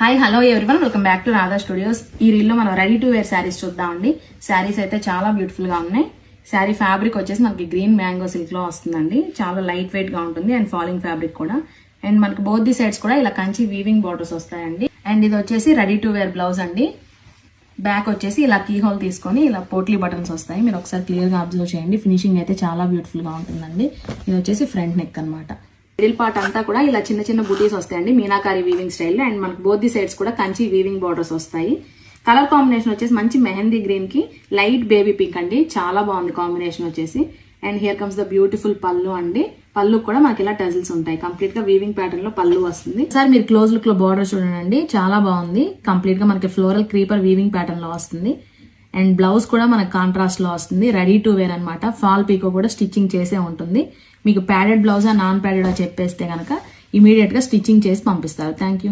Hi hello everyone, welcome back to Radha studios. ఈ రీల్లో మనం ready to wear saris చూద్దామండి. శారీస్ అయితే చాలా బ్యూటిఫుల్ గా ఉన్నాయి. శారీ ఫ్యాబ్రిక్ వచ్చేసి మనకి గ్రీన్ మ్యాంగో సిల్క్ లో వస్తుందండి. చాలా లైట్ వెయిట్ గా ఉంటుంది అండ్ ఫాలింగ్ ఫ్యాబ్రిక్ కూడా. అండ్ మనకి బోత్ ది సైడ్స్ కూడా ఇలా కంచి వీవింగ్ బోర్డర్స్ వస్తాయండి. అండ్ ఇది వచ్చేసి రెడీ టు వేర్ బ్లౌజ్ అండి. బ్యాక్ వచ్చేసి ఇలా కీ హోల్ తీసుకొని ఇలా పోట్లీ బటన్స్ వస్తాయి. మీరు ఒకసారి క్లియర్ గా అబ్జర్వ్ చేయండి. ఫినిషింగ్ అయితే చాలా బ్యూటిఫుల్ గా ఉంటుందండి. ఇది వచ్చేసి ఫ్రంట్ నెక్ అన్నమాట. మిడిల్ పార్ట్ అంతా కూడా ఇలా చిన్న చిన్న బుటీస్ వస్తాయండి, మీనాకారి వీవింగ్ స్టైల్. అండ్ మనకు బోత్ ది సైడ్స్ కూడా కంచి వీవింగ్ బోర్డర్స్ వస్తాయి. కలర్ కాంబినేషన్ వచ్చేసి మంచి మెహందీ గ్రీన్ కి లైట్ బేబీ పింక్ అండి. చాలా బాగుంది కాంబినేషన్ వచ్చేసి. And here comes the beautiful పళ్ళు అండి. పళ్ళు కూడా మనకి ఇలా టజిల్స్ ఉంటాయి. కంప్లీట్ గా వీవింగ్ ప్యాటర్న్ లో పళ్ళు వస్తుంది. సార్ మీరు క్లోజ్ లుక్ లో బోర్డర్ చూడండి, చాలా బాగుంది. కంప్లీట్ గా మనకి ఫ్లోరల్ క్రీపర్ వీవింగ్ ప్యాటర్న్ లో వస్తుంది. అండ్ బ్లౌజ్ కూడా మనకి కాంట్రాస్ట్ లో వస్తుంది. రెడీ టు వేర్ అనమాట. ఫాల్ పీకో కూడా స్టిచ్చింగ్ చేసే ఉంటుంది. మీకు ప్యాడెడ్ బ్లౌజా నాన్ ప్యాడెడా చెప్పేస్తే కనుక ఇమీడియట్ గా స్టిచ్చింగ్ చేసి పంపిస్తారు. Thank you.